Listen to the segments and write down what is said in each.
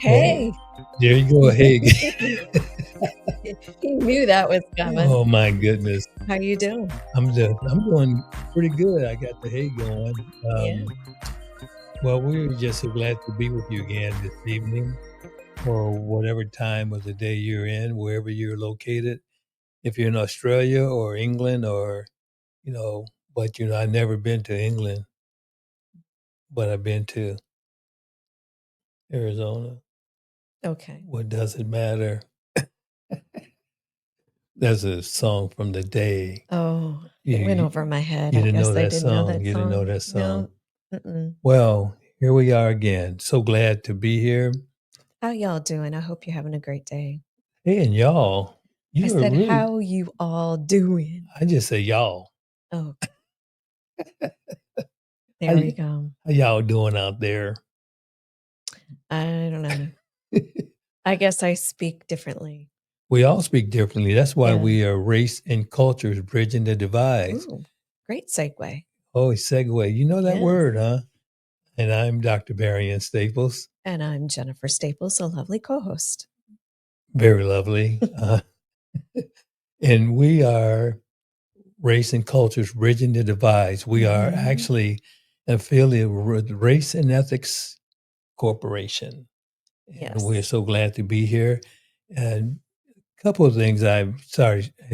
Hey. There you go. Hey. He knew that was coming. Oh my goodness. How you doing? I'm doing pretty good. I got the hay going. Yeah. Well, we're just so glad to be with you again this evening or whatever time of the day you're in, wherever you're located. If you're in Australia or England or, but I've never been to England, but I've been to Arizona. Okay. What does it matter? There's a song from the day. Oh, it went over my head. You I didn't know guess I that didn't know song. that You didn't know song. that song. No. Mm-mm. Well, here we are again. So glad to be here. How y'all doing? I hope you're having a great day. Hey, and y'all, I said, how you all doing? I just say y'all. Oh, there we go. How y'all doing out there? I don't know. I guess I speak differently. We all speak differently. That's why Yeah. we are Race and Cultures Bridging the Divide. Ooh, great segue. Oh, segue. You know that Yes. word, huh? And I'm Dr. Barry Staples. And I'm Jennifer Staples, a lovely co-host. Very lovely. And we are Race and Cultures Bridging the Divides. We are actually affiliated with Race and Ethics Corporation. Yes. And we're so glad to be here. And a couple of things I'm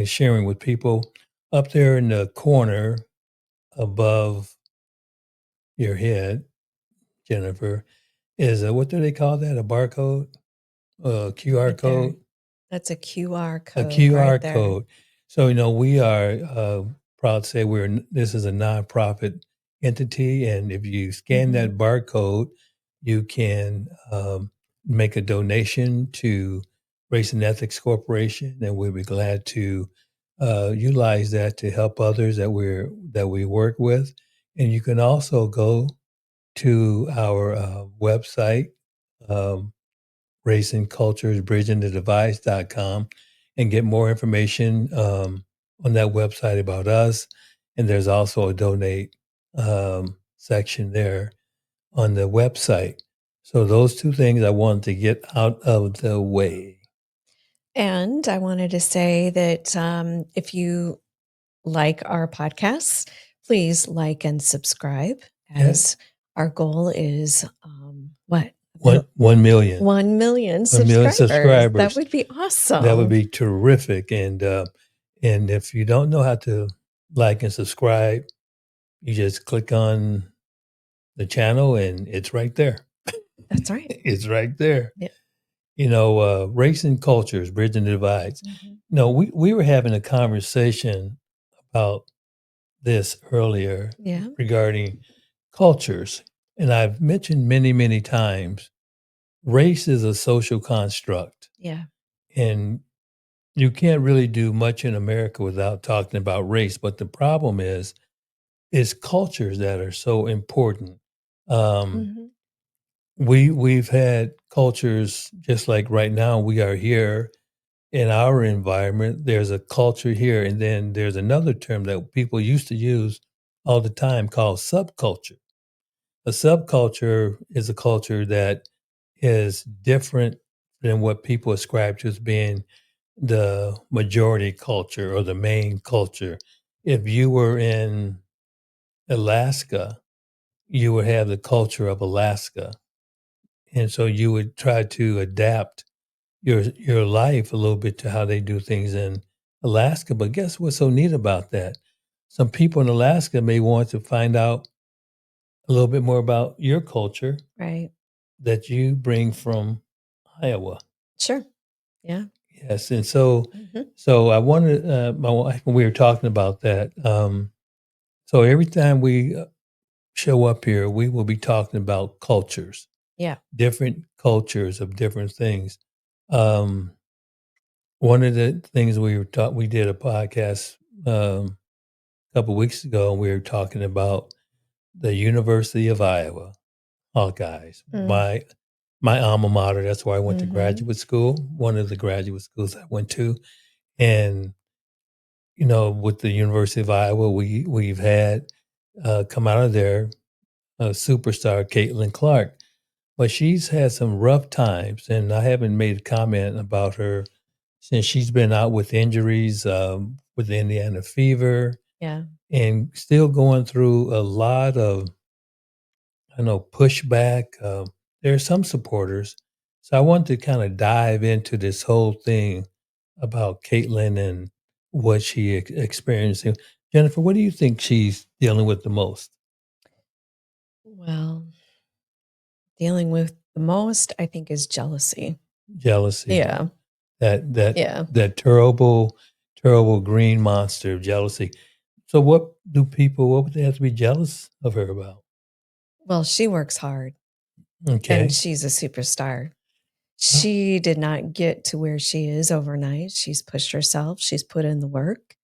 sharing with people. Up there in the corner above your head, Jennifer, is what do they call that? A barcode? A QR Right there. code? That's a QR code. A QR right there. code. So, we are proud to say this is a nonprofit entity. And if you scan that barcode, you can make a donation to Race and Ethics Corporation. And we'll be glad to utilize that to help others that we work with. And you can also go to our website, Race and Cultures Bridging the Divides.com, and get more information on that website about us. And there's also a donate section there on the website. So those two things I wanted to get out of the way. And I wanted to say that if you like our podcasts, please like and subscribe, as our goal is what? 1 million. 1 million 1 million subscribers. That would be awesome. That would be terrific. And if you don't know how to like and subscribe, you just click on the channel and it's right there. That's right. It's right there. Yeah. Race and Cultures, Bridging the Divides. We were having a conversation about this earlier regarding cultures. And I've mentioned many, many times, race is a social construct. Yeah. And you can't really do much in America without talking about race. But the problem is cultures that are so important. We've had cultures, just like right now we are here in our environment. There's a culture here, and then there's another term that people used to use all the time called subculture. A subculture is a culture that is different than what people ascribe to as being the majority culture or the main culture. If you were in Alaska, you would have the culture of Alaska. And so you would try to adapt your life a little bit to how they do things in Alaska. But guess what's so neat about that? Some people in Alaska may want to find out a little bit more about your culture, right, that you bring from Iowa. Sure. Yeah. Yes. And so I wanted, when we were talking about that, so every time we show up here, we will be talking about cultures. Yeah. Different cultures of different things. One of the things we did a podcast a couple of weeks ago, and we were talking about the University of Iowa Hawkeyes. My alma mater. That's where I went to graduate school. One of the graduate schools I went to, and with the University of Iowa, we've had come out of there a superstar, Caitlin Clark. but she's had some rough times, and I haven't made a comment about her since she's been out with injuries, with the Indiana fever, Yeah. and still going through a lot of, I know, pushback. There are some supporters. So I want to kind of dive into this whole thing about Caitlin and what she experiencing. Jennifer, what do you think she's dealing with the most? Well, dealing with the most, I think, is jealousy. Jealousy. Yeah. That that Yeah. that terrible, terrible green monster of jealousy. So what would they have to be jealous of her about? Well, she works hard and Okay. she's a superstar. Uh, She did not get to where she is overnight. She's pushed herself, she's put in the work.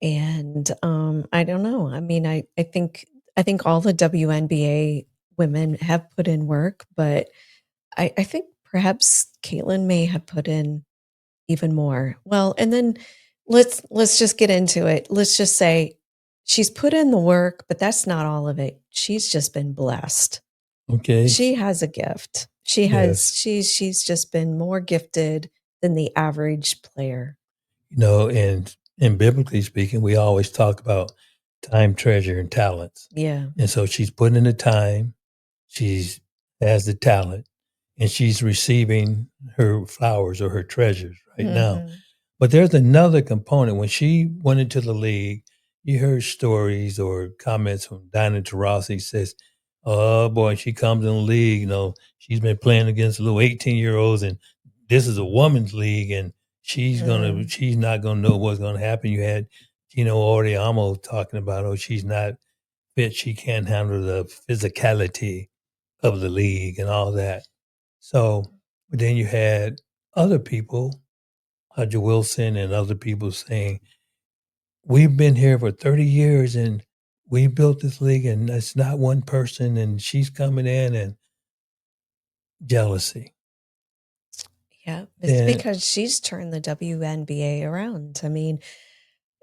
And I don't know. I mean, I think all the WNBA women have put in work, but I think perhaps Caitlin may have put in even more. Well, and then let's just get into it. Let's just say she's put in the work, but that's not all of it. She's just been blessed. okay. She has a gift. She has Yes. she's just been more gifted than the average player. And biblically speaking, we always talk about time, treasure, and talents. Yeah. And so she's putting in the time, she's has the talent, and she's receiving her flowers or her treasures right now. Mhm. But there's another component. When she went into the league, you heard stories or comments from Diana Taurasi says, "Oh boy, she comes in the league. She's been playing against little 18-year-olds, and this is a woman's league, and Mm. she's not gonna know what's gonna happen." You had Gino Oriamo talking about, "Oh, she's not fit. She can't handle the physicality of the league and all that." So, but then you had other people, Hodge Wilson and other people saying, "We've been here for 30 years and we built this league and it's not one person and she's coming in," and jealousy. Yeah, it's Then because she's turned the WNBA around. I mean,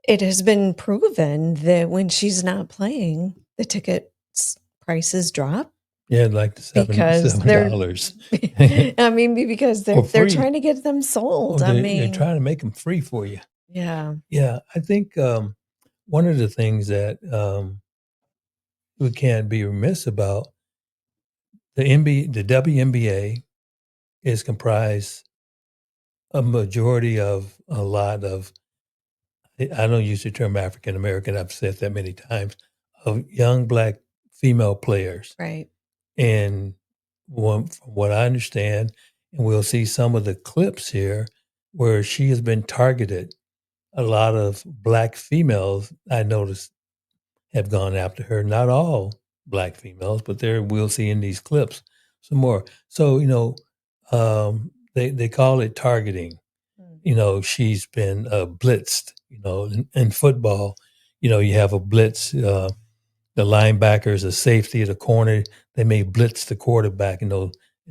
it has been proven that when she's not playing, the tickets prices drop yeah, like the seven because seven they're dollars I mean, because or they're free. trying to get them Or sold. I they're mean, trying to make them free for you. yeah, Yeah, I think one of the things that we can't be remiss about, the WNBA is comprised a majority of a lot of, I don't use the term African American, I've said that many times, of young black female players. right. And from what I understand, and we'll see some of the clips here where she has been targeted. A lot of black females I noticed have gone after her. Not all black females, but there we'll see in these clips some more. So, they call it targeting. Mm. She's been blitzed. In football, you have a blitz. The linebackers, a safety, the corner, they may blitz the quarterback. In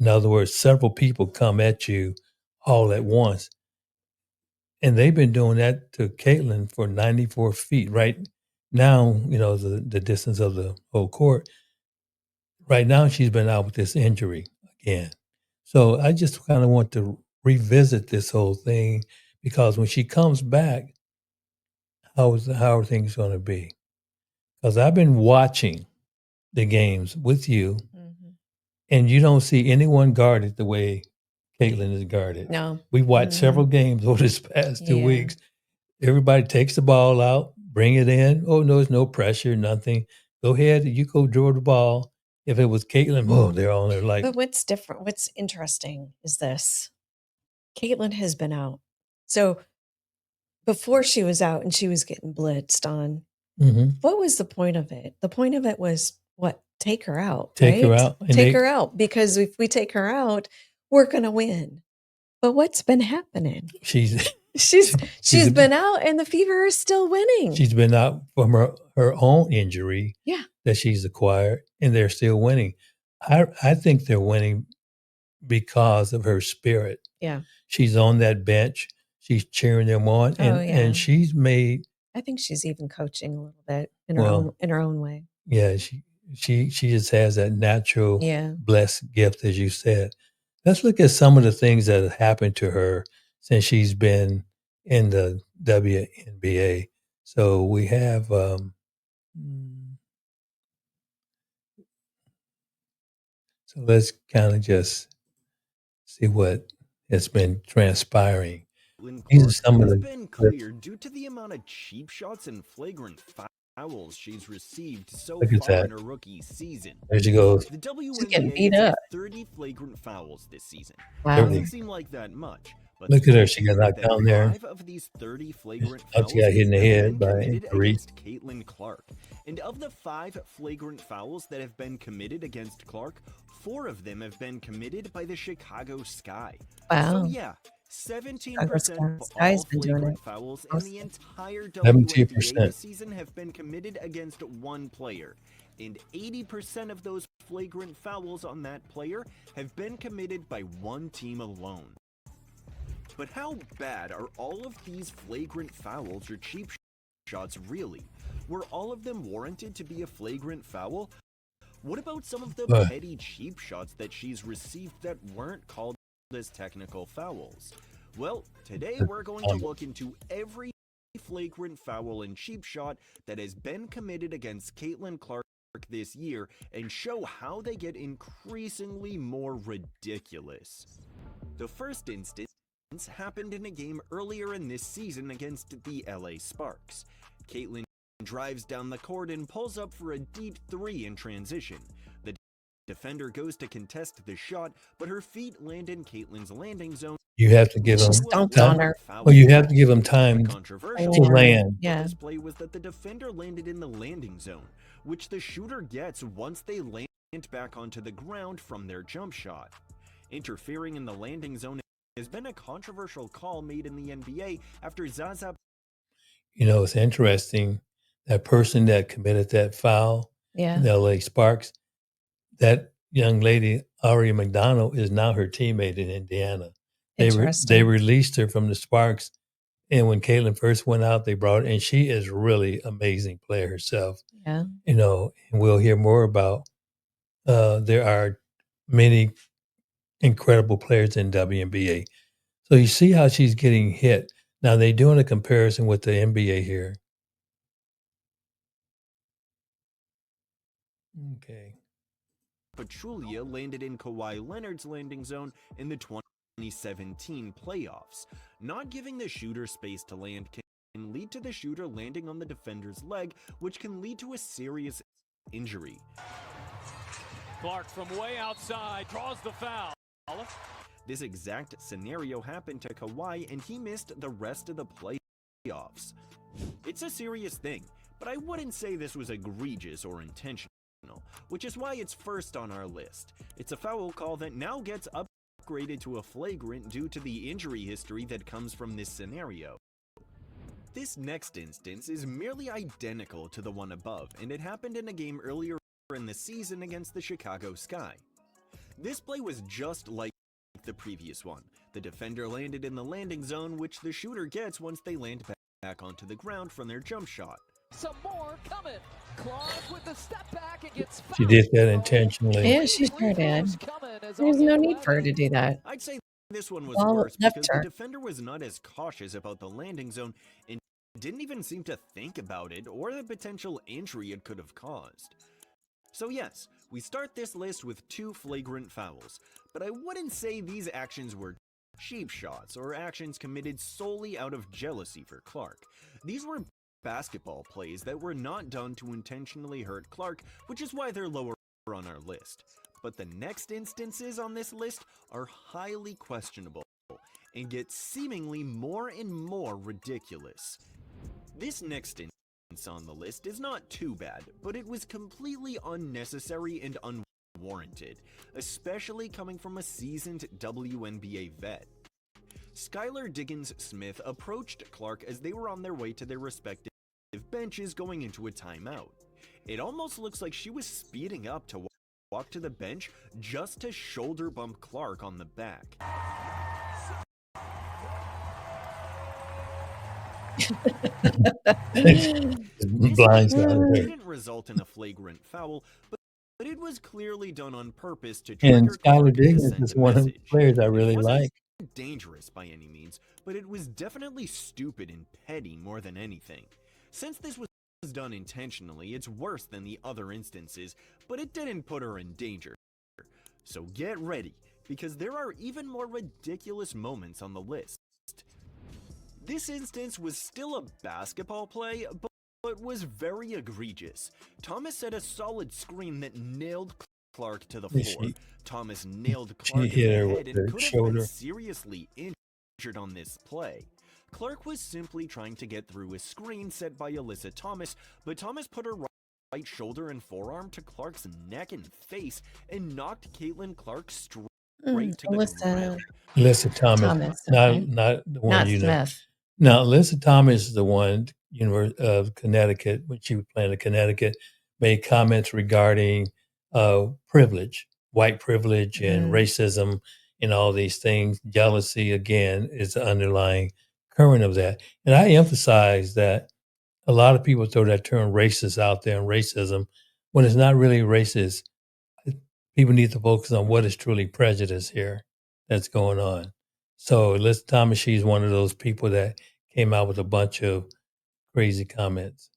other words, several people come at you all at once. And they've been doing that to Caitlin for 94 feet. Right now, the distance of the whole court. Right now, she's been out with this injury again. So I just kind of want to revisit this whole thing because when she comes back, how are things going to be? Because I've been watching the games with you, Mhm. and you don't see anyone guarded the way Caitlin is guarded. No. We watched several Mhm. games over this past 2 Yeah. weeks. Everybody takes the ball out, bring it in. Oh, no, there's no pressure, nothing. Go ahead, you go draw the ball. If it was Caitlin, oh, they're on there like, But what's different, what's interesting is this. Caitlin has been out. So before she was out and she was getting blitzed on, mhm, what was the point of it? The point of it was what? Take her out, take her right? out. And Take her out because if we take her out, we're going to win. But what's been happening? she's She's she's she's been out and the Fever is still winning. she's been out from her own injury Yeah. that she's acquired, and they're still winning. I think they're winning because of her spirit. Yeah. She's on that bench. She's cheering them on, Oh and yeah. she's made, I think she's even coaching a little bit in her well, own way. yeah, She just has that natural Yeah. blessed gift, as you said. Let's look at some of the things that have happened to her since she's been in the WNBA. So we have, mm, so let's kind of just see what has been transpiring. Caitlin These are Clark some of has the been clips. cleared due to the amount of cheap shots and flagrant fouls she's received so Look at far that. in her rookie season. There she goes. The She's getting WNBA beat has up. had 30 flagrant fouls this season. Wow. Doesn't 30. seem like that much, but Look at her. She statistics got say knocked that down there. 5 of these 30 flagrant Oh, she got fouls hit in the have head been by committed Tariq. against Caitlin Clark. And of the 5 flagrant fouls that have been committed against Clark, 4 of them have been committed by the Chicago Sky. So Wow. yeah, Chicago 17% of Sky's all been doing flagrant it fouls in the mostly. entire 17%. WNBA this season have been committed against one player. And 80% of those flagrant fouls on that player have been committed by one team alone. But how bad are all of these flagrant fouls or cheap shots really? Were all of them warranted to be a flagrant foul? What about some of the But petty cheap shots that she's received that weren't called as technical fouls? Well, today we're going to look into every flagrant foul and cheap shot that has been committed against Caitlin Clark this year and show how they get increasingly more ridiculous. The first instance happened in a game earlier in this season against the LA Sparks. Caitlin drives down the court and pulls up for a deep 3 in transition. The defender goes to contest the shot, but her feet land in Caitlin's landing zone. you have to give She them stomped on time. her. Well, you have to give them The time to controversial Lord. land. Yeah. this play was that the defender landed in the landing zone, which the shooter gets once they land back onto the ground from their jump shot. Interfering in the landing zone has been a controversial call made in the NBA after Zaza. You know, it's interesting. That person that committed that foul in Yeah. the LA Sparks, that young lady, Ari McDonald, is now her teammate in Indiana. They Interesting. released her from the Sparks, and when Caitlin first went out, they brought her, and she is really amazing player herself. Yeah. You know, and we'll hear more about. There are many incredible players in WNBA. So you see how she's getting hit. Now they're doing a comparison with the NBA here. Okay. Pachulia landed in Kawhi Leonard's landing zone in the 2017 playoffs. Not giving the shooter space to land can lead to the shooter landing on the defender's leg, which can lead to a serious injury. Clark from way outside draws the foul. This exact scenario happened to Kawhi, and he missed the rest of the playoffs. It's a serious thing, but I wouldn't say this was egregious or intentional, which is why it's first on our list. It's a foul call that now gets upgraded to a flagrant due to the injury history that comes from this scenario. This next instance is merely identical to the one above, and it happened in a game earlier in the season against the Chicago Sky. This play was just like the previous one. The defender landed in the landing zone, which the shooter gets once they land back onto the ground from their jump shot. Some more coming. Clark with the step back and gets fouled. She did that intentionally. Yeah, she sure did. There's no need for her to do that. I'd say this one was Ball worse left because her. the defender was not as cautious about the landing zone and didn't even seem to think about it or the potential injury it could have caused. So yes, we start this list with 2 flagrant fouls, but I wouldn't say these actions were cheap shots or actions committed solely out of jealousy for Clark. These were basketball plays that were not done to intentionally hurt Clark, which is why they're lower on our list. But the next instances on this list are highly questionable and get seemingly more and more ridiculous. This next instance on the list is not too bad, but it was completely unnecessary and unwarranted, especially coming from a seasoned WNBA vet. Skylar Diggins-Smith approached Clark as they were on their way to their respective benches going into a timeout. It almost looks like she was speeding up to walk to the bench just to shoulder bump Clark on the back. Blindside her. Didn't result in a flagrant foul, but it was clearly done on purpose to trigger And Clark Skylar and to Diggins send is a one of the message. players I It really wasn't like. dangerous by any means, but it was definitely stupid and petty more than anything. Since this was done intentionally, it's worse than the other instances, but it didn't put her in danger. So get ready, because there are even more ridiculous moments on the list. This instance was still a basketball play, but was very egregious. Thomas set a solid screen that nailed Clark to the floor. Thomas nailed Clark in hit the her head with and her could have been shoulder. seriously injured on this play. Clark was simply trying to get through a screen set by Alyssa Thomas, but Thomas put her right shoulder and forearm to Clark's neck and face and knocked Caitlin Clark straight to the ground. Alyssa Thomas, okay. not the one Not you know. Smith. Now, Alyssa Thomas is the one, University of Connecticut, when she was playing in Connecticut, made comments regarding privilege, white privilege, and racism, and all these things. Jealousy, again, is the underlying current of that. And I emphasize that a lot of people throw that term racist out there and racism when it's not really racist. People need to focus on what is truly prejudice here that's going on. So Alyssa Thomas, she's one of those people that came out with a bunch of crazy comments.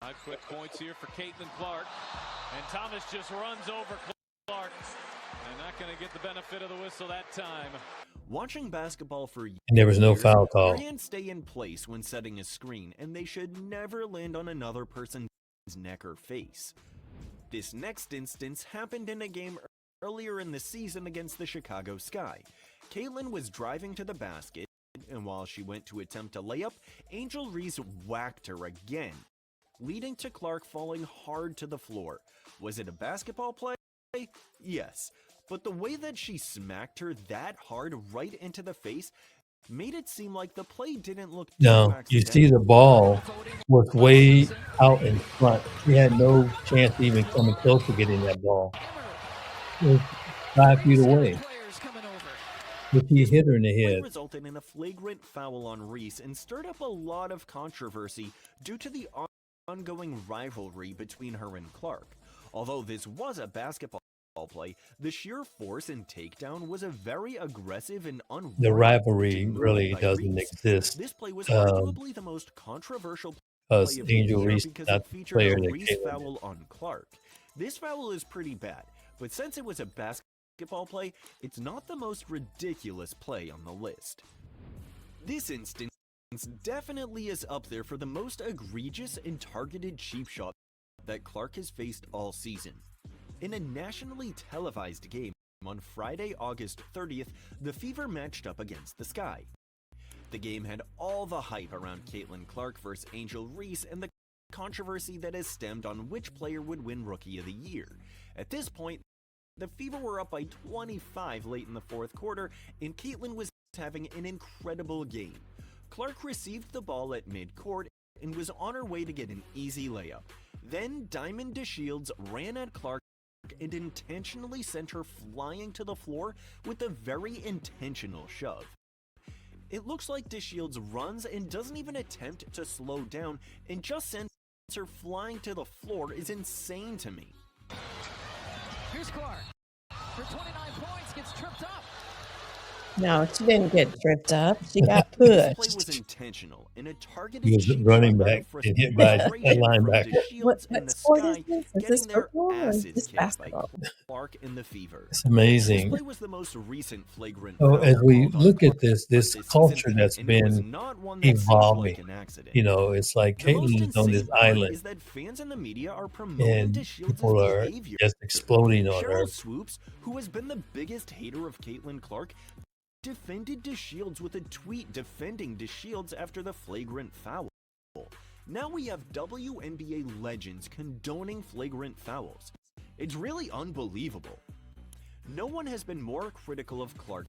5 quick points here for Caitlin Clark, and Thomas just runs over Clark, and not going to get the benefit of the whistle that time. Watching basketball for years, And there was no foul call. Your hands stay in place when setting a screen, and they should never land on another person's neck or face. This next instance happened in a game earlier in the season against the Chicago Sky. Caitlin was driving to the basket, and while she went to attempt a layup, Angel Reese whacked her again, leading to Clark falling hard to the floor. Was it a basketball play? Yes, but the way that she smacked her that hard right into the face made it seem like the play didn't look too Now, you see accidental. the ball was way out in front. She had no chance of even coming close to getting that ball. It was 5 feet away. But she hit her in the Play head. resulted in a flagrant foul on Reese and stirred up a lot of controversy due to the ongoing rivalry between her and Clark. Although this was a basketball play, the sheer force and takedown was a very aggressive and unwarranted The rivalry move really by doesn't Reese. exist This play was arguably the most controversial play because of the Angel year Reese is because not it the featured player a that Reese Caitlin is. foul on Clark. This foul is pretty bad, but since it was a basketball play, it's not the most ridiculous play on the list. This instance definitely is up there for the most egregious and targeted cheap shot that Clark has faced all season. In a nationally televised game on Friday, August 30th, the Fever matched up against the Sky. The game had all the hype around Caitlin Clark versus Angel Reese and the controversy that has stemmed on which player would win Rookie of the Year. At this point, the Fever were up by 25 late in the fourth quarter, and Caitlin was having an incredible game. Clark received the ball at midcourt and was on her way to get an easy layup. Then Diamond DeShields ran at Clark and intentionally sent her flying to the floor with a very intentional shove. It looks like DeShields runs and doesn't even attempt to slow down and just sends her flying to the floor is insane to me. Here's Clark. For 29 points, gets tripped up. No, she didn't get tripped up. She got This play was pushed. intentional and a targeted He was cheap running shot out back of and hit by a frustration from linebacker. DeShields and What the sport is Sky this? Is getting this their football or is asses this kicked by basketball? Clark and the Fever. It's This amazing. play was the most recent flagrant So foul as we called on look Clark at this this culture season, that's and it was been not one that seemed evolving, like an accident. it's like The most Caitlin is on this insane part island is that fans in the media are promoting and DeShields' people are behavior. just exploding on her. Cheryl Swoops, who has been the biggest hater of Caitlin Clark, defended DeShields with a tweet defending DeShields after the flagrant foul. Now we have WNBA legends condoning flagrant fouls. It's really unbelievable. No one has been more critical of Clark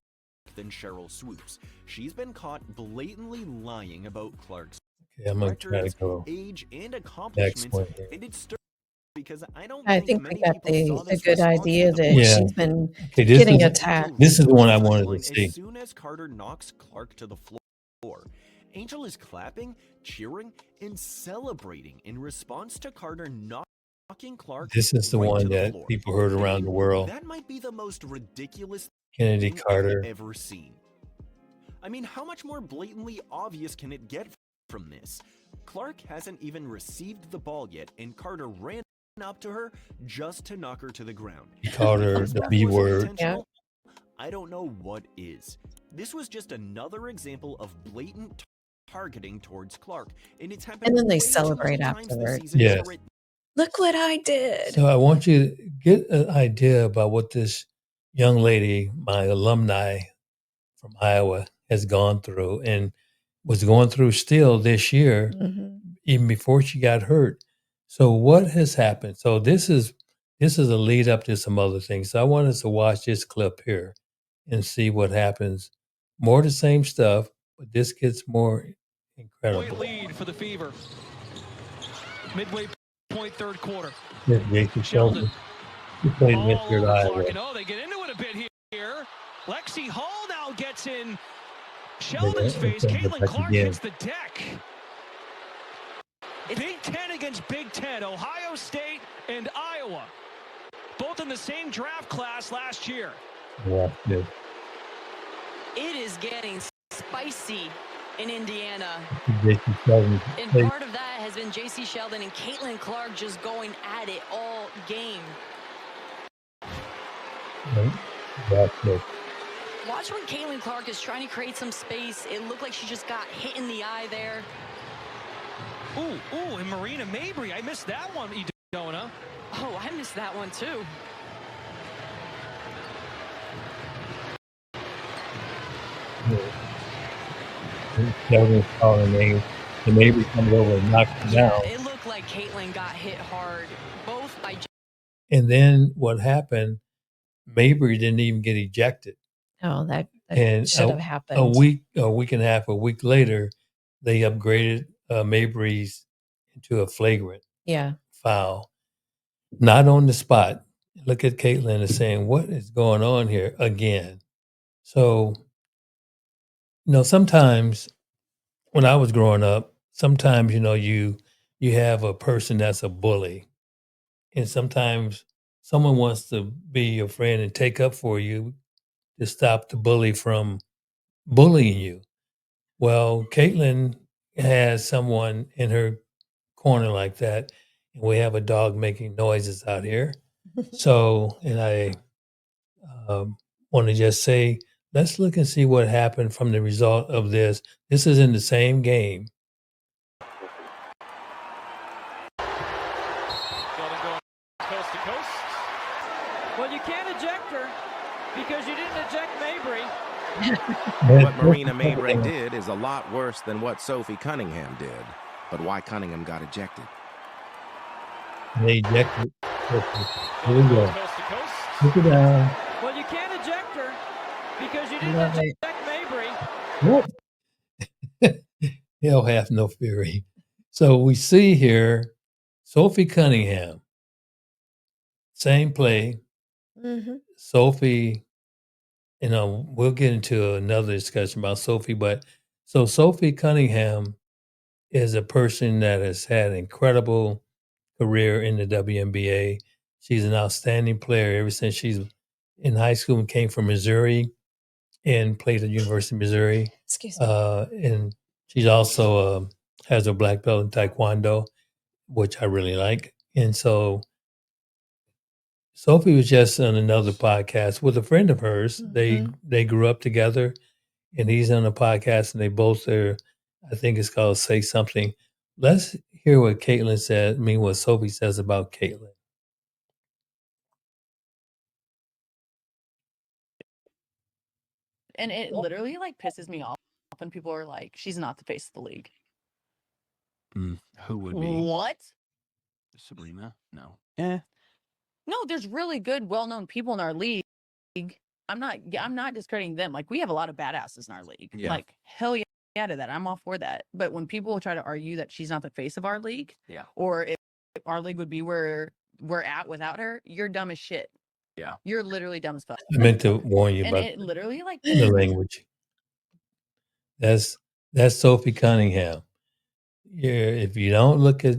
than Cheryl Swoops. She's been caught blatantly lying about Clark's Okay, I'm going to try to records, go age, and next accomplishments, one here. and it's because I don't I think think we many got people saw a this good response idea to the that play. Yeah. she's been Okay, this getting is attacked. this is the one I Angel wanted to reached the see. sideline as soon as Carter knocks Clark to the floor. Angel is clapping, cheering, and celebrating in response to Carter knocking Knocking Clark This is the right one to the that floor. people heard I around mean, the world. that might be the most ridiculous Kennedy thing Carter. I've ever seen. I mean, how much more blatantly obvious can it get from this? Clark hasn't even received the ball yet, and Carter ran up to her just to knock her to the ground. He called her If the that B wasn't word. intentional, I don't know what is. This was just another example of blatant targeting towards Clark, and it's happened. And then they way too celebrate many times this afterward. season Yes. for it. Look what I did. So I want you to get an idea about what this young lady, my alumni from Iowa, has gone through and was going through still this year, even before she got hurt. So what has happened? So this is a lead up to some other things. So I want us to watch this clip here and see what happens. More the same stuff, but this gets more incredible. Point lead for the Fever. Midway point, third quarter. This is Jason Sheldon. He played All Mr. over Iowa. Clark. And they get into it a bit here. Lexi Hall now gets in Sheldon's face. Caitlin Clark hits the deck. Big Ten against Big Ten. Ohio State and Iowa. Both in the same draft class last year. Watch this. It is getting spicy in Indiana. Jason Sheldon. And part of that has been J.C. Sheldon and Caitlin Clark just going at it all game. Watch this. Watch when Caitlin Clark is trying to create some space. It looked like she just got hit in the eye there. Ooh, and Marina Mabry. I missed that one, Edona. Oh, I missed that one too. Sheldon's calling name, and Mabry comes over and knocks him down. It looked like Caitlin got hit hard, both by. And then what happened? Mabry didn't even get ejected. Oh, that And should have happened. a week and a half, a week later, they upgraded Mabry's into a flagrant foul. Not on the spot. Look at Caitlin and saying, "What is going on here again?" So, sometimes when I was growing up, sometimes you have a person that's a bully, and sometimes someone wants to be your friend and take up for you to stop the bully from bullying you. Well, Caitlin has someone in her corner like that, and we have a dog making noises out here. So, and I want to just say, let's look and see what happened from the result of this. This is in the same game. Sheldon going coast to coast. Well, you can't eject her because you didn't eject Mabry. What Marina Mabry did is a lot worse than what Sophie Cunningham did. But why Cunningham got ejected? They ejected. Here we go. Coast to coast. Look it down. Well, you can't eject her because you didn't eject Mabry. What? Hell hath no fury. So we see here Sophie Cunningham. Same play. Sophie, we'll get into another discussion about Sophie, but so Sophie Cunningham is a person that has had an incredible career in the WNBA. She's an outstanding player ever since she's in high school and came from Missouri and played at University of Missouri. Excuse me. And she's also has a black belt in Taekwondo, which I really like. And so Sophie was just on another podcast with a friend of hers. They grew up together, and he's on a podcast, and they both are, I think it's called Say Something. Let's hear what Caitlin said, what Sophie says about Caitlin. And it literally pisses me off when people are like, she's not the face of the league. Who would be? What? Sabrina? No. No, there's really good, well-known people in our league. I'm not discrediting them. We have a lot of badasses in our league. Yeah. Hell yeah to that. I'm all for that. But when people try to argue that she's not the face of our league, or if our league would be where we're at without her, you're dumb as shit. Yeah. You're literally dumb as fuck. I meant to warn you And about it literally the language. That's Sophie Cunningham. If you don't look at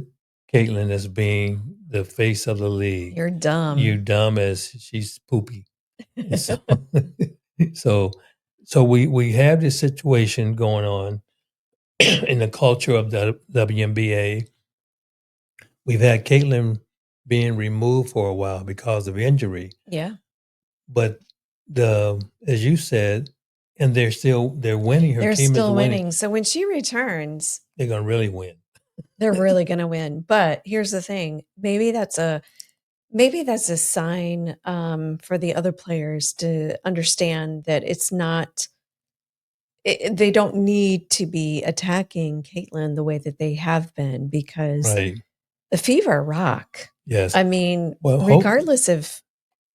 Caitlin as being the face of the league. You're dumb. You dumb as she's poopy. So, so we have this situation going on in the culture of the WNBA. We've had Caitlin being removed for a while because of injury. Yeah. But as you said, and they're winning. Her They're team still is winning. So when she returns, they're gonna really win. They're really gonna win. But here's the thing: maybe that's a sign for the other players to understand that it's not. They don't need to be attacking Caitlin the way that they have been because Right. the Fever rock. Yes. I mean, Well, regardless of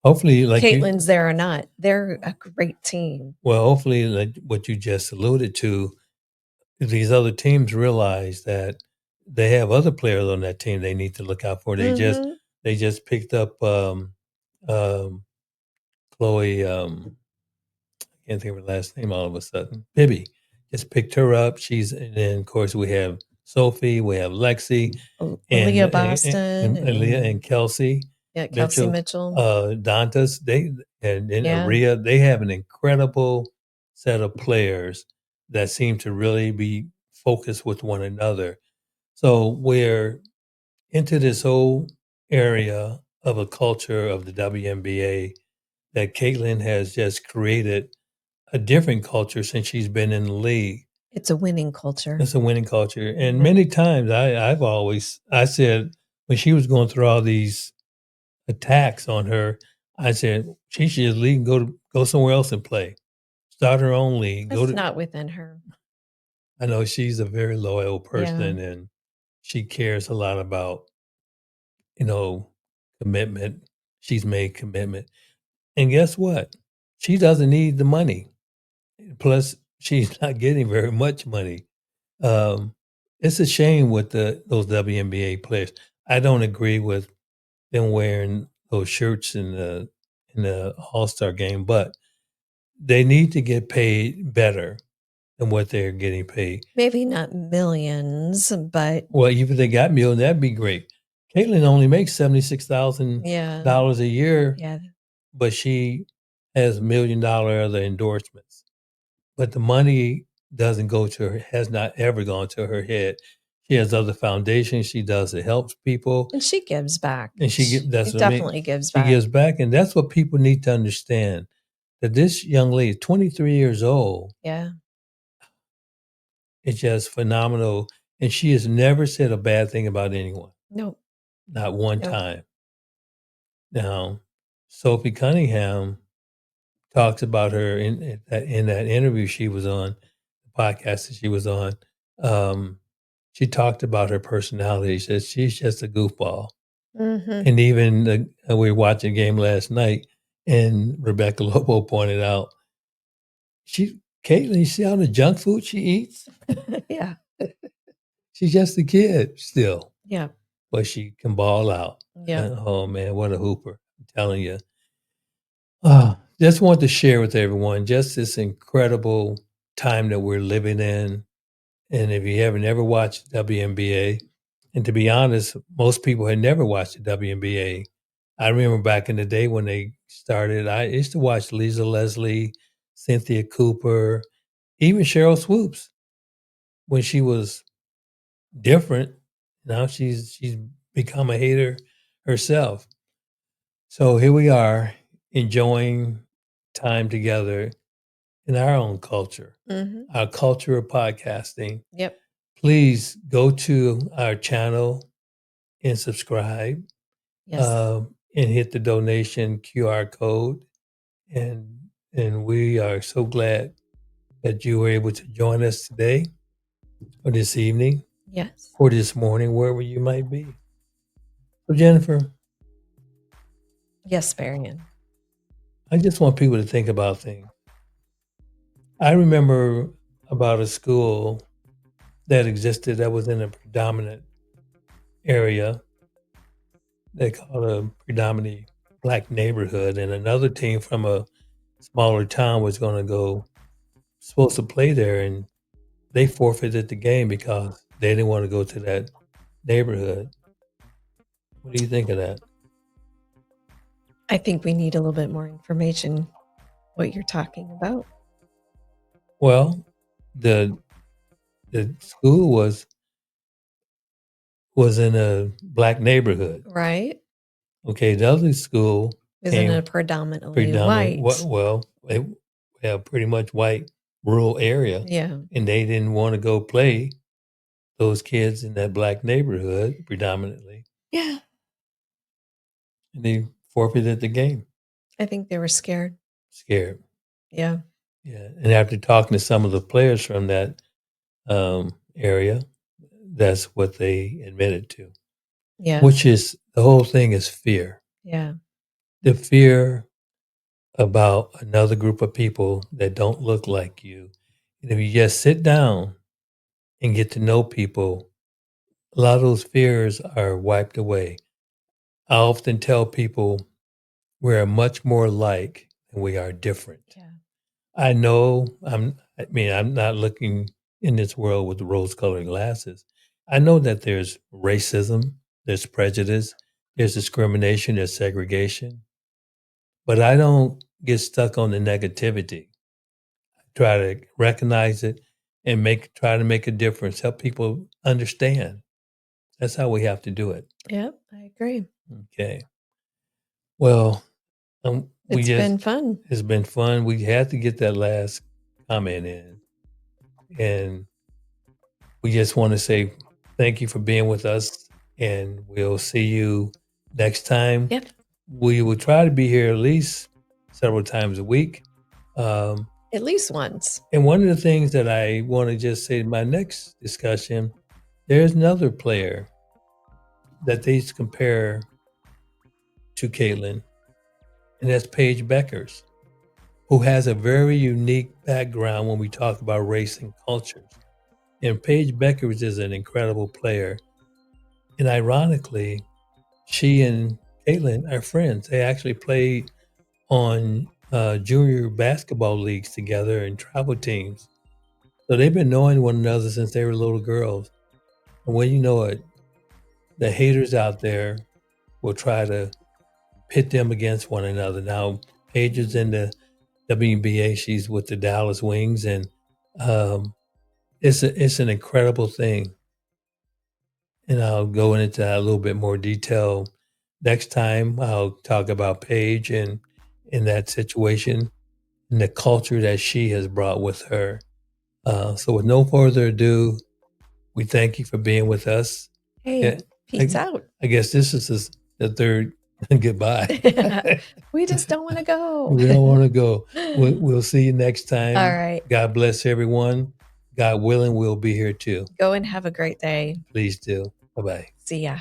hopefully, like Caitlin's there or not, they're a great team. Well, hopefully, like what you just alluded to, these other teams realize that they have other players on that team they need to look out for. They just picked up Chloe. I can't think of her last name all of a sudden. Bibby just picked her up. And then of course we have Sophie, we have Lexi, and Leah Boston, and Leah and Kelsey. Yeah, Kelsey Mitchell. Dantas, and Aria, they have an incredible set of players that seem to really be focused with one another. So we're into this whole area of a culture of the WNBA that Caitlin has just created a different culture since she's been in the league. It's a winning culture. It's a winning culture. And many times I said when she was going through all these attacks on her, I said she should just leave and go somewhere else and play. Start her own league. That's not within her. I know she's a very loyal person and she cares a lot about, commitment. She's made commitment. And guess what? She doesn't need the money. Plus, she's not getting very much money. It's a shame with those WNBA players. I don't agree with them wearing those shirts in the All-Star game, but they need to get paid better than what they're getting paid. Maybe not millions, but well, even if they got millions, that'd be great. Caitlin only makes $76,000 a year, but she has $1 million other endorsements. But the money doesn't go to her, has not ever gone to her head. She has other foundations she does that helps people. And she gives back. And she definitely gives back. She gives back. And that's what people need to understand. That this young lady, 23 years old. Yeah. It's just phenomenal. And she has never said a bad thing about anyone. Nope. Not one time. Now, Sophie Cunningham talks about her in that interview she was on, the podcast that she was on. She talked about her personality. She said she's just a goofball. Mm-hmm. And even we were watching a game last night, and Rebecca Lobo pointed out, Caitlin, you see all the junk food she eats? Yeah. She's just a kid still. Yeah. But she can ball out. Yeah. Oh, man, what a hooper. I'm telling you. Just want to share with everyone just this incredible time that we're living in. And if you haven't ever watched WNBA, and to be honest, most people had never watched the WNBA. I remember back in the day when they started, I used to watch Lisa Leslie, Cynthia Cooper, even Cheryl Swoops when she was different. Now she's become a hater herself. So here we are enjoying time together in our own culture, our culture of podcasting. Yep. Please go to our channel and subscribe. Yes. And hit the donation QR code. And we are so glad that you were able to join us today or this evening. Yes. Or this morning, wherever you might be. So Jennifer. Yes, Barian. I just want people to think about things. I remember about a school that existed that was in a predominant area. They call it a predominantly black neighborhood, and another team from a smaller town was supposed to play there, and they forfeited the game because they didn't want to go to that neighborhood. What do you think of that? I think we need a little bit more information what you're talking about. Well, the school was in a black neighborhood. Right? Okay, the other school Is in came a predominantly white. well, they have pretty much white rural area, Yeah. and they didn't want to go play those kids in that black neighborhood predominantly, Yeah. and they forfeited the game. I think they were scared. Scared. Yeah. Yeah, and after talking to some of the players from that area, that's what they admitted to. Yeah. Which is the whole thing is fear. Yeah. The fear about another group of people that don't look like you. And if you just sit down and get to know people, a lot of those fears are wiped away. I often tell people we're much more alike than we are different. Yeah. I know I'm not looking in this world with rose-colored glasses. I know that there's racism, there's prejudice, there's discrimination, there's segregation. But I don't get stuck on the negativity. I try to recognize it and try to make a difference, help people understand. That's how we have to do it. Yep. I agree. Okay. Well, It's been fun. It's been fun. We had to get that last comment in. And we just want to say thank you for being with us. And we'll see you next time. Yep. We will try to be here at least several times a week. At least once. And one of the things that I want to just say in my next discussion, there's another player that they compare to Caitlin, and that's Paige Bueckers, who has a very unique background when we talk about race and cultures. And Paige Bueckers is an incredible player. And ironically, she and Caitlin are friends. They actually played on junior basketball leagues together and travel teams. So they've been knowing one another since they were little girls. And when you know it, the haters out there will try to pit them against one another. Now, Paige is in the WNBA. She's with the Dallas Wings, and it's an incredible thing. And I'll go into that a little bit more detail next time. I'll talk about Paige and in that situation and the culture that she has brought with her. So with no further ado, we thank you for being with us. Hey, peace out. I guess this is the third goodbye. We just don't want to go. We don't want to go. We'll see you next time. All right. God bless everyone. God willing, we'll be here too. Go and have a great day. Please do. Bye-bye. See ya.